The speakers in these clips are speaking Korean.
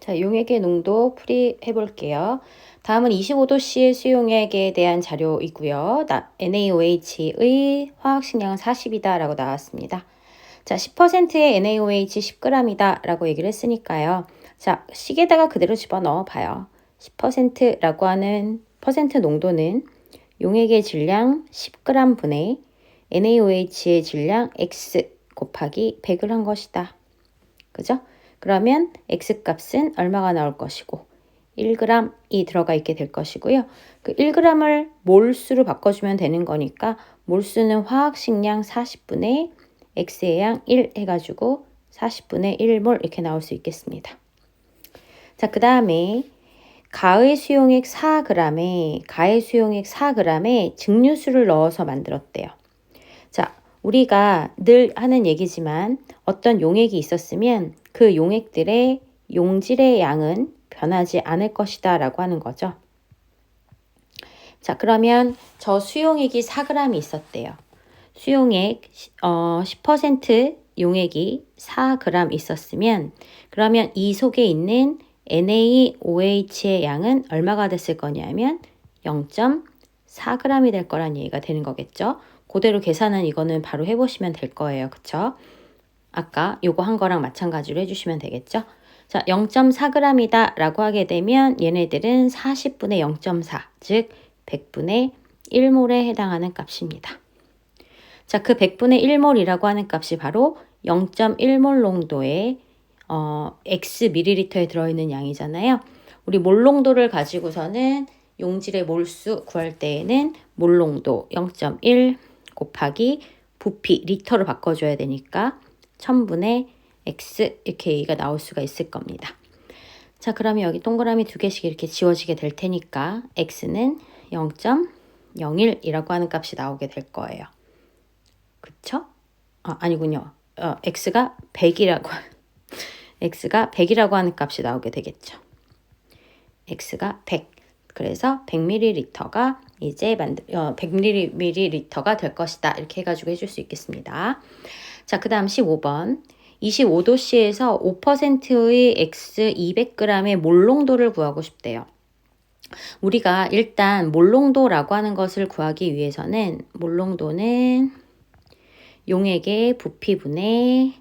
자, 용액의 농도 풀이해 볼게요. 다음은 25도씨의 수용액에 대한 자료이고요. NaOH의 화학식량은 40이다 라고 나왔습니다. 자, 10%의 NaOH 10g이다 라고 얘기를 했으니까요. 자, 식에다가 그대로 집어넣어 봐요. 10%라고 하는 퍼센트 농도는 용액의 질량 10g 분의 NaOH의 질량 X 곱하기 100을 한 것이다. 그죠? 그러면 X값은 얼마가 나올 것이고 1g이 들어가 있게 될 것이고요. 그 1g을 몰수로 바꿔주면 되는 거니까 몰수는 화학식량 40분의 X의 양 1 해가지고 40분의 1몰 이렇게 나올 수 있겠습니다. 자, 그 다음에 가의 수용액 4g에 증류수를 넣어서 만들었대요. 자, 우리가 늘 하는 얘기지만 어떤 용액이 있었으면 그 용액들의 용질의 양은 변하지 않을 것이다 라고 하는 거죠. 자, 그러면 저 수용액이 4g이 있었대요. 수용액 10% 용액이 4g 있었으면 그러면 이 속에 있는 NaOH의 양은 얼마가 됐을 거냐면 0.4g이 될 거란 얘기가 되는 거겠죠. 그대로 계산은 이거는 바로 해보시면 될 거예요. 그쵸? 아까 요거 한 거랑 마찬가지로 해주시면 되겠죠. 자, 0.4g이다 라고 하게 되면 얘네들은 40분의 0.4, 즉 100분의 1몰에 해당하는 값입니다. 자, 그 100분의 1몰이라고 하는 값이 바로 0.1몰 농도의 X ml에 들어있는 양이잖아요. 우리 몰 농도를 가지고서는 용질의 몰수 구할 때에는 몰 농도 0.1 곱하기 부피 리터로 바꿔줘야 되니까 1000분의 X 이렇게 얘기가 나올 수가 있을 겁니다. 자, 그러면 여기 동그라미 2개씩 이렇게 지워지게 될 테니까 X는 0.01이라고 하는 값이 나오게 될 거예요. 그쵸? 아니군요. X가 100이라고 X가 100이라고 하는 값이 나오게 되겠죠. X가 100. 그래서 100ml가 이제 100ml가 될 것이다. 이렇게 해가지고 해줄 수 있겠습니다. 자, 그 다음 15번. 25도씨에서 5%의 X 200g의 몰 농도를 구하고 싶대요. 우리가 일단 몰 농도라고 하는 것을 구하기 위해서는 몰 농도는 용액의 부피분의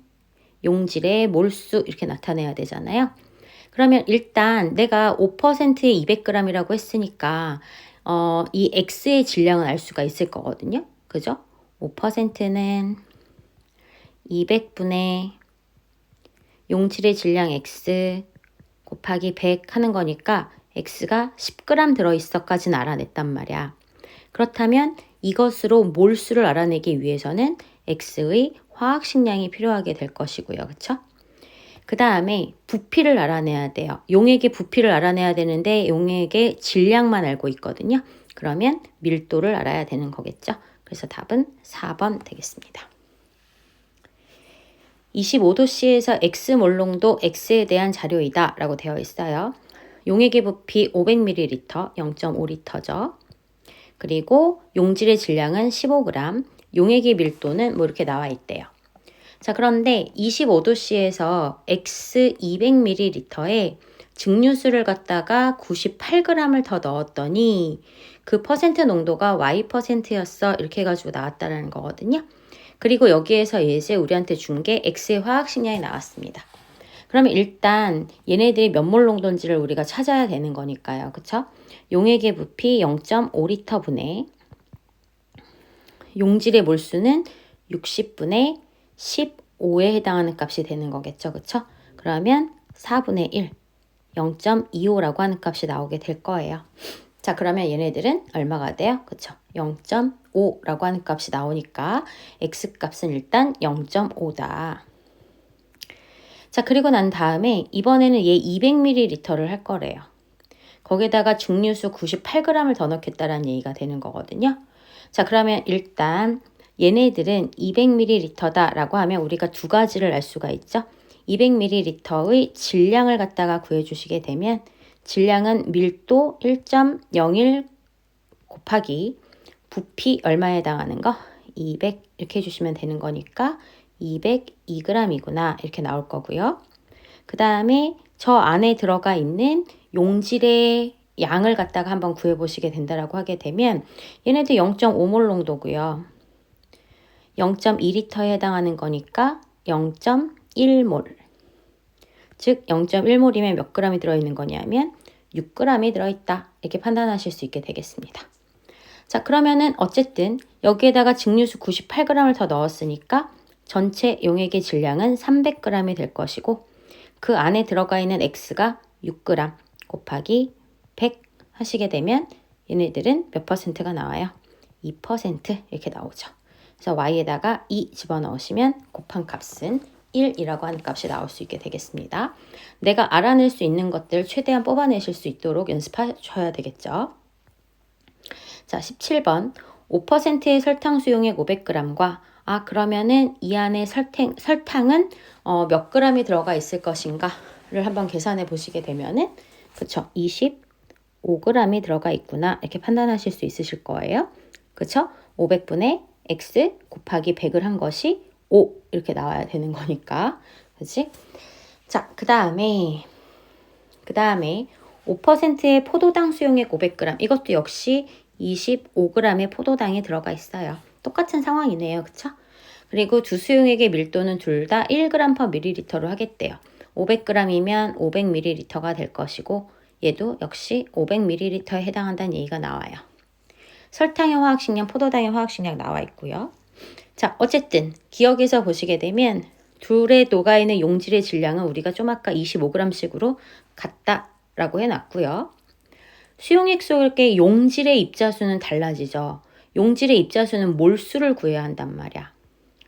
용질의 몰수 이렇게 나타내야 되잖아요. 그러면 일단 내가 5%의 200g이라고 했으니까 이 X의 질량은 알 수가 있을 거거든요. 그죠? 5%는 200분의 용질의 질량 X 곱하기 100 하는 거니까 X가 10g 들어있어까지는 알아냈단 말이야. 그렇다면 이것으로 몰수를 알아내기 위해서는 X의 화학식량이 필요하게 될 것이고요. 그쵸? 그 다음에 부피를 알아내야 돼요. 용액의 부피를 알아내야 되는데 용액의 질량만 알고 있거든요. 그러면 밀도를 알아야 되는 거겠죠. 그래서 답은 4번 되겠습니다. 25도씨에서 X몰 농도 X에 대한 자료이다 라고 되어 있어요. 용액의 부피 500ml, 0.5L죠. 그리고 용질의 질량은 15g, 용액의 밀도는 뭐 이렇게 나와 있대요. 자, 그런데 25도씨에서 X 200ml에 증류수를 갖다가 98g을 더 넣었더니 그 퍼센트 농도가 Y%였어. 이렇게 해가지고 나왔다는 거거든요. 그리고 여기에서 이제 우리한테 준 게 X의 화학식량이 나왔습니다. 그러면 일단 얘네들이 몇 몰 농도인지를 우리가 찾아야 되는 거니까요. 그쵸? 용액의 부피 0.5L 분의 용질의 몰수는 60분의 15에 해당하는 값이 되는 거겠죠. 그쵸? 그러면 4분의 1, 0.25라고 하는 값이 나오게 될 거예요. 자, 그러면 얘네들은 얼마가 돼요? 그쵸? 0.5라고 하는 값이 나오니까 X값은 일단 0.5다. 자, 그리고 난 다음에 이번에는 얘 200ml를 할 거래요. 거기에다가 증류수 98g을 더 넣겠다라는 얘기가 되는 거거든요. 자, 그러면 일단 얘네들은 200ml다 라고 하면 우리가 두 가지를 알 수가 있죠. 200ml의 질량을 갖다가 구해주시게 되면 질량은 밀도 1.01 곱하기 부피 얼마에 해당하는 거? 200 이렇게 해주시면 되는 거니까 202g이구나 이렇게 나올 거고요. 그 다음에 저 안에 들어가 있는 용질의 양을 갖다가 한번 구해보시게 된다라고 하게 되면 얘네들 0.5몰 농도고요. 0.2리터에 해당하는 거니까 0.1몰. 즉 0.1몰이면 몇 g이 들어있는 거냐면 6g이 들어있다. 이렇게 판단하실 수 있게 되겠습니다. 자, 그러면은 어쨌든 여기에다가 증류수 98g을 더 넣었으니까 전체 용액의 질량은 300g이 될 것이고 그 안에 들어가 있는 X가 6g 곱하기 100 하시게 되면 얘네들은 몇 퍼센트가 나와요? 2% 이렇게 나오죠. 그래서 Y에다가 2 집어넣으시면 곱한 값은 1이라고 하는 값이 나올 수 있게 되겠습니다. 내가 알아낼 수 있는 것들 최대한 뽑아내실 수 있도록 연습하셔야 되겠죠. 자, 17번 5%의 설탕 수용액 500g과 그러면은 이 안에 설탕은 몇 g이 들어가 있을 것인가를 한번 계산해 보시게 되면은 그쵸? 25g이 들어가 있구나 이렇게 판단하실 수 있으실 거예요. 그쵸? 500분의 x 곱하기 100을 한 것이 5 이렇게 나와야 되는 거니까 그치? 자, 그 다음에 5%의 포도당 수용액 500g 이것도 역시 25g의 포도당이 들어가 있어요. 똑같은 상황이네요. 그쵸? 그리고 두 수용액의 밀도는 둘 다 1g/ml로 하겠대요. 500g이면 500ml가 될 것이고 얘도 역시 500ml에 해당한다는 얘기가 나와요. 설탕의 화학식량, 포도당의 화학식량 나와 있고요. 자, 어쨌든 기억에서 보시게 되면 둘에 녹아있는 용질의 질량은 우리가 좀 아까 25g씩으로 같다라고 해놨고요. 수용액 속의 용질의 입자수는 달라지죠. 용질의 입자수는 몰수를 구해야 한단 말이야.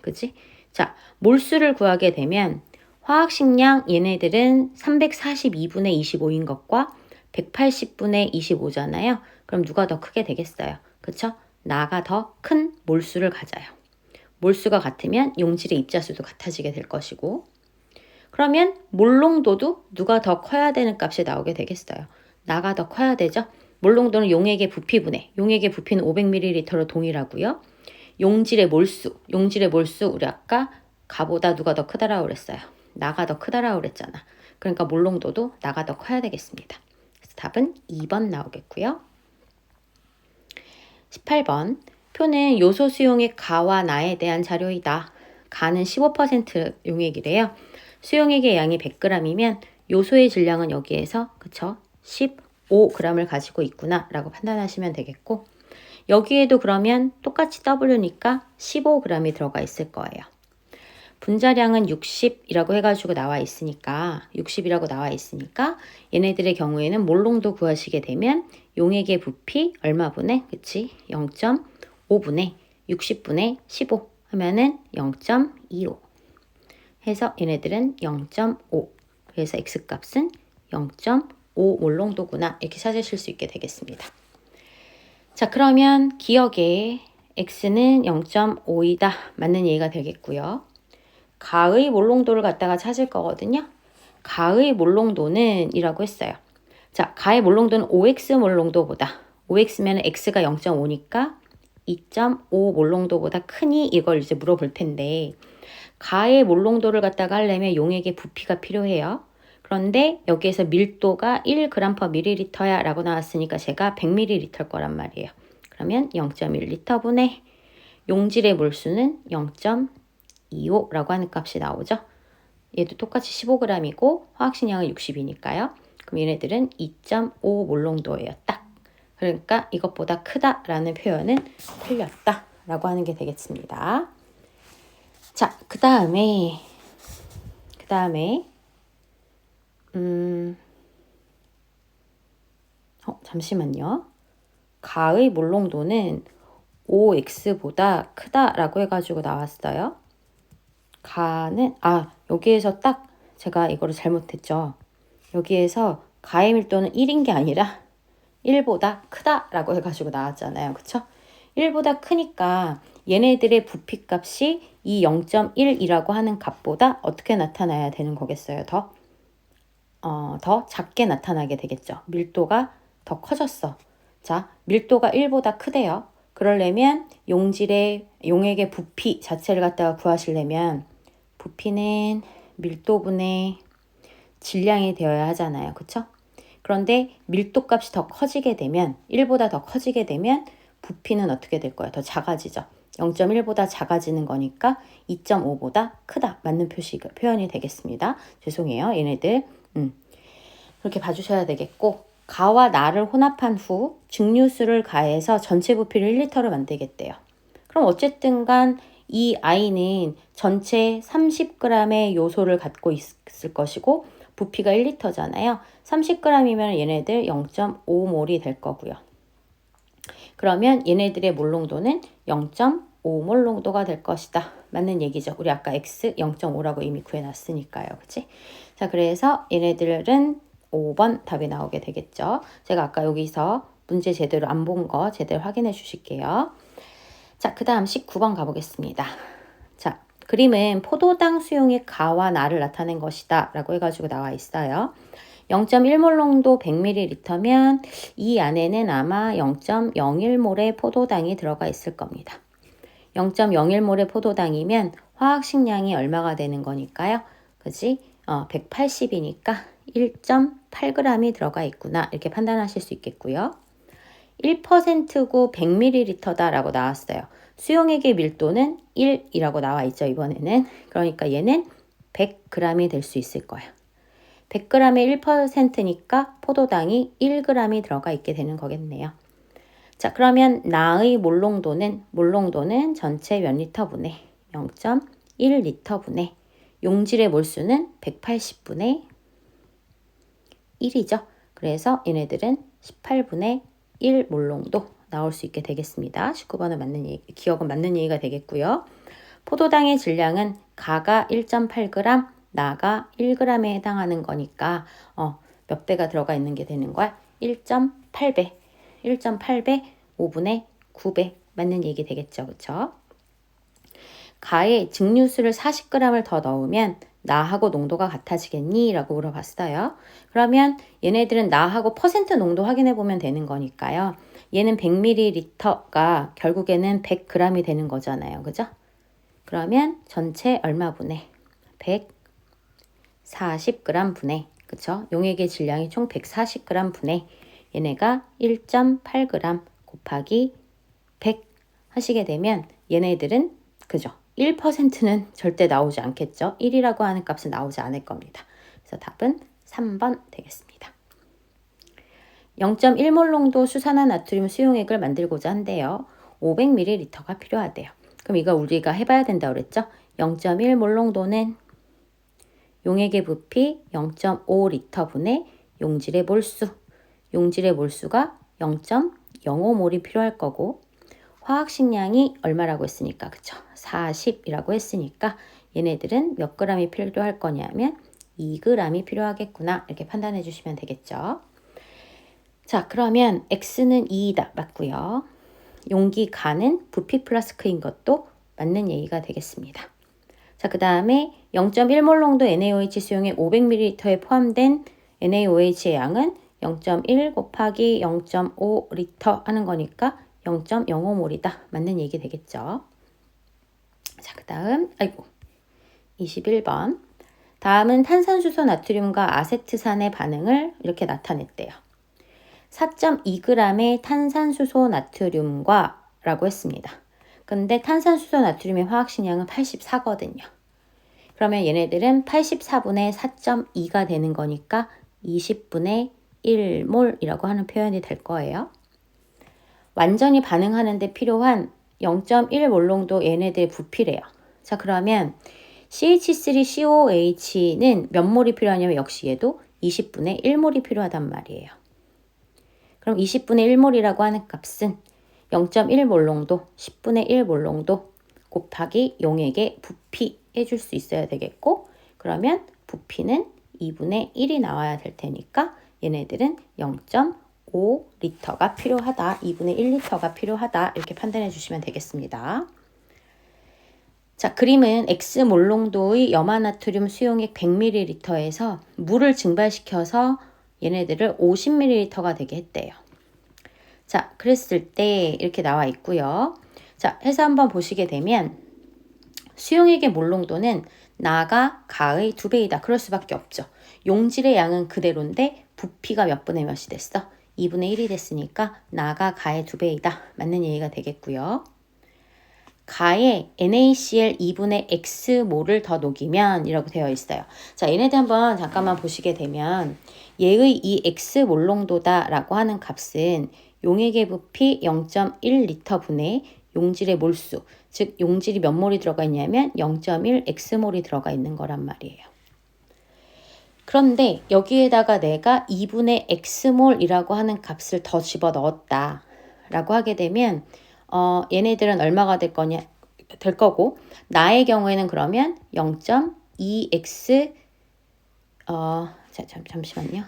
그치? 자, 몰수를 구하게 되면 화학식량 얘네들은 342분의 25인 것과 180분의 25잖아요. 그럼 누가 더 크게 되겠어요? 그쵸? 나가 더 큰 몰수를 가져요. 몰수가 같으면 용질의 입자수도 같아지게 될 것이고 그러면 몰농도도 누가 더 커야 되는 값이 나오게 되겠어요. 나가 더 커야 되죠. 몰농도는 용액의 부피분해, 용액의 부피는 500ml로 동일하고요. 용질의 몰수 우리 아까 가보다 누가 더 크다라고 그랬어요. 나가 더 크다라고 그랬잖아. 그러니까 몰농도도 나가 더 커야 되겠습니다. 그래서 답은 2번 나오겠고요. 18번 표는 요소 수용액 가와 나에 대한 자료이다. 가는 15% 용액이래요. 수용액의 양이 100g이면 요소의 질량은 여기에서 그쵸? 15g을 가지고 있구나 라고 판단하시면 되겠고 여기에도 그러면 똑같이 W니까 15g이 들어가 있을 거예요. 분자량은 60이라고 해가지고 나와 있으니까 60이라고 나와 있으니까 얘네들의 경우에는 몰농도 구하시게 되면 용액의 부피 얼마분의 그치? 0.5분의 60분의 15 하면은 0.25 해서 얘네들은 0.5 그래서 X값은 0.5 몰농도구나 이렇게 찾으실 수 있게 되겠습니다. 자, 그러면 기억에 X는 0.5이다 맞는 얘기가 되겠고요. 가의 몰농도를 갖다가 찾을 거거든요. 가의 몰농도는 이라고 했어요. 자, 가의 몰농도는 5X 몰농도보다 5X면 X가 0.5니까 2.5 몰농도보다 크니 이걸 이제 물어볼 텐데 가의 몰농도를 갖다가 하려면 용액의 부피가 필요해요. 그런데 여기에서 밀도가 1g/ml야 라고 나왔으니까 제가 100ml 거란 말이에요. 그러면 0.1L분의 용질의 몰수는 0.25라고 하는 값이 나오죠. 얘도 똑같이 15g이고 화학식량은 60이니까요. 그럼 얘네들은 2.5 몰농도예요. 딱. 그러니까 이것보다 크다라는 표현은 틀렸다라고 하는 게 되겠습니다. 자, 그 다음에 잠시만요. 가의 몰농도는 5x보다 크다라고 해가지고 나왔어요. 가는 여기에서 딱 제가 이거를 잘못했죠. 여기에서 가의 밀도는 1인 게 아니라 1보다 크다라고 해가지고 나왔잖아요. 그쵸? 1보다 크니까 얘네들의 부피값이 이 0.1이라고 하는 값보다 어떻게 나타나야 되는 거겠어요? 더 작게 나타나게 되겠죠. 밀도가 더 커졌어. 자, 밀도가 1보다 크대요. 그러려면 용액의 부피 자체를 갖다가 구하시려면 부피는 밀도분의 질량이 되어야 하잖아요. 그쵸? 그런데 밀도값이 더 커지게 되면 1보다 더 커지게 되면 부피는 어떻게 될 거예요? 더 작아지죠. 0.1보다 작아지는 거니까 2.5보다 크다. 맞는 표현이 되겠습니다. 죄송해요. 얘네들 그렇게 봐주셔야 되겠고 가와 나를 혼합한 후 증류수를 가해서 전체 부피를 1리터로 만들겠대요. 그럼 어쨌든 간 이 아이는 전체 30g의 요소를 갖고 있을 것이고 부피가 1리터잖아요. 30g이면 얘네들 0.5몰이 될 거고요. 그러면 얘네들의 몰농도는 0.5몰 농도가 될 것이다. 맞는 얘기죠. 우리 아까 X 0.5라고 이미 구해놨으니까요. 그치? 자, 그래서 얘네들은 5번 답이 나오게 되겠죠. 제가 아까 여기서 문제 제대로 안 본 거 제대로 확인해 주실게요. 자, 그 다음 19번 가보겠습니다. 자, 그림은 포도당 수용의 가와 나를 나타낸 것이다 라고 해가지고 나와 있어요. 0.1몰 농도 100ml면 이 안에는 아마 0.01몰의 포도당이 들어가 있을 겁니다. 0.01몰의 포도당이면 화학식량이 얼마가 되는 거니까요. 그지? 180이니까 1.8g이 들어가 있구나. 이렇게 판단하실 수 있겠고요. 1%고 100ml다 라고 나왔어요. 수용액의 밀도는 1이라고 나와 있죠. 이번에는. 그러니까 얘는 100g이 될 수 있을 거예요. 100g의 1%니까 포도당이 1g이 들어가 있게 되는 거겠네요. 자, 그러면 나의 몰농도는 전체 몇 리터분의 0.1리터분의 용질의 몰수는 180분의 1이죠. 그래서 얘네들은 18분의 1 몰농도 나올 수 있게 되겠습니다. 19번은 맞는 얘기, 기억은 맞는 얘기가 되겠고요. 포도당의 질량은 가가 1.8g, 나가 1g에 해당하는 거니까 몇 배가 들어가 있는 게 되는 거야? 1.8배. 1.8배 5분의 9배 맞는 얘기 되겠죠. 그쵸? 가에 증류수를 40g을 더 넣으면 나하고 농도가 같아지겠니? 라고 물어봤어요. 그러면 얘네들은 나하고 퍼센트 농도 확인해 보면 되는 거니까요. 얘는 100ml가 결국에는 100g이 되는 거잖아요. 그죠? 그러면 전체 얼마 분의 140g 분의 그쵸? 용액의 질량이 총 140g 분의 얘네가 1.8g 곱하기 100 하시게 되면 얘네들은 그죠? 1%는 절대 나오지 않겠죠. 1이라고 하는 값은 나오지 않을 겁니다. 그래서 답은 3번 되겠습니다. 0.1몰 농도 수산화 나트륨 수용액을 만들고자 한대요. 500ml가 필요하대요. 그럼 이거 우리가 해봐야 된다고 그랬죠? 0.1몰 농도는 용액의 부피 0.5리터분의 용질의 몰수. 용질의 몰수가 0.05몰이 필요할 거고 화학식량이 얼마라고 했으니까 그쵸? 40이라고 했으니까 얘네들은 몇 g이 필요할 거냐면 2g이 필요하겠구나. 이렇게 판단해 주시면 되겠죠. 자, 그러면 X는 2이다. 맞고요. 용기 가는 부피 플라스크인 것도 맞는 얘기가 되겠습니다. 자, 그 다음에 0.1몰 농도 NaOH 수용액 500ml에 포함된 NaOH의 양은 0.1 곱하기 0.5리터 하는 거니까 0.05몰이다. 맞는 얘기 되겠죠. 자, 그 다음 21번. 다음은 탄산수소 나트륨과 아세트산의 반응을 이렇게 나타냈대요. 4.2g의 탄산수소 나트륨과 라고 했습니다. 근데 탄산수소 나트륨의 화학식량은 84거든요. 그러면 얘네들은 84분의 4.2가 되는 거니까 20분의 1몰이라고 하는 표현이 될 거예요. 완전히 반응하는 데 필요한 0.1몰 농도 얘네들의 부피래요. 자, 그러면 CH3COOH는 몇 몰이 필요하냐면 역시 얘도 20분의 1몰이 필요하단 말이에요. 그럼 20분의 1몰이라고 하는 값은 0.1몰 농도, 10분의 1몰 농도 곱하기 용액의 부피 해줄 수 있어야 되겠고 그러면 부피는 2분의 1이 나와야 될 테니까 얘네들은 0.5리터가 필요하다. 2분의 1리터가 필요하다. 이렇게 판단해 주시면 되겠습니다. 자, 그림은 X몰 농도의 염화나트륨 수용액 100ml에서 물을 증발시켜서 얘네들을 50ml가 되게 했대요. 자, 그랬을 때 이렇게 나와 있고요. 자, 해서 한번 보시게 되면 수용액의 몰 농도는 나가 가의 2배이다. 그럴 수밖에 없죠. 용질의 양은 그대로인데 부피가 몇 분의 몇이 됐어? 2분의 1이 됐으니까 나가 가의 2배이다. 맞는 얘기가 되겠고요. 가에 NaCl 2분의 X몰을 더 녹이면 이라고 되어 있어요. 자, 얘네들 한번 잠깐만 보시게 되면 얘의 이 X몰 농도다 라고 하는 값은 용액의 부피 0.1L 분의 용질의 몰수, 즉 용질이 몇 몰이 들어가 있냐면 0.1 X몰이 들어가 있는 거란 말이에요. 그런데 여기에다가 내가 2분의 X몰이라고 하는 값을 더 집어넣었다 라고 하게 되면 얘네들은 얼마가 될 거고 나의 경우에는 그러면 0.2x 잠시만요.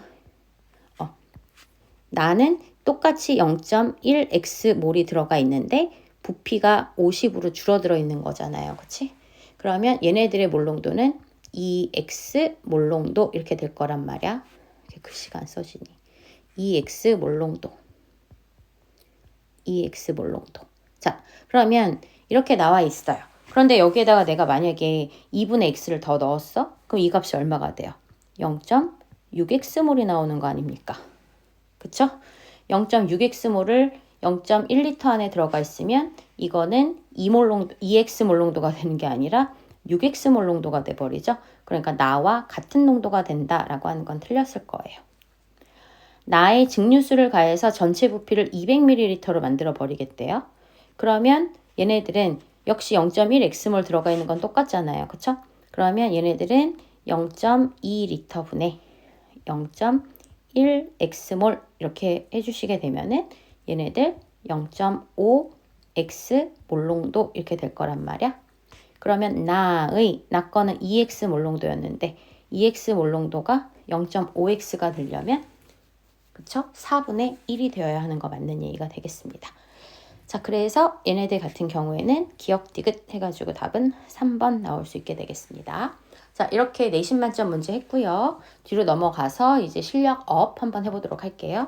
나는 똑같이 0.1x 몰이 들어가 있는데 부피가 50으로 줄어들어 있는 거잖아요. 그치? 그러면 얘네들의 몰농도는 2x 몰농도 이렇게 될 거란 말이야. 이렇게 글씨가 안 써지니. 2x 몰농도. 2x 몰농도. 자, 그러면 이렇게 나와 있어요. 그런데 여기에다가 내가 만약에 2분의 x를 더 넣었어? 그럼 이 값이 얼마가 돼요? 0.6x몰이 나오는 거 아닙니까? 그쵸? 0.6x몰을 0.1L 안에 들어가 있으면 이거는 2x 몰농도가 되는 게 아니라 6x 몰농도가 돼버리죠. 그러니까 나와 같은 농도가 된다라고 하는 건 틀렸을 거예요. 나의 증류수를 가해서 전체 부피를 200ml로 만들어 버리겠대요. 그러면 얘네들은 역시 0.1x몰 들어가 있는 건 똑같잖아요. 그쵸? 그러면 얘네들은 0.2L 분의 0.1x몰 이렇게 해주시게 되면은 얘네들 0.5x 몰농도 이렇게 될 거란 말이야. 그러면 나 거는 2x 몰농도였는데 2x 몰농도가 0.5x가 되려면 그쵸? 4분의 1이 되어야 하는 거 맞는 얘기가 되겠습니다. 자, 그래서 얘네들 같은 경우에는 기억 디귿 해가지고 답은 3번 나올 수 있게 되겠습니다. 자, 이렇게 내신 만점 문제 했고요. 뒤로 넘어가서 이제 실력 업 한번 해보도록 할게요.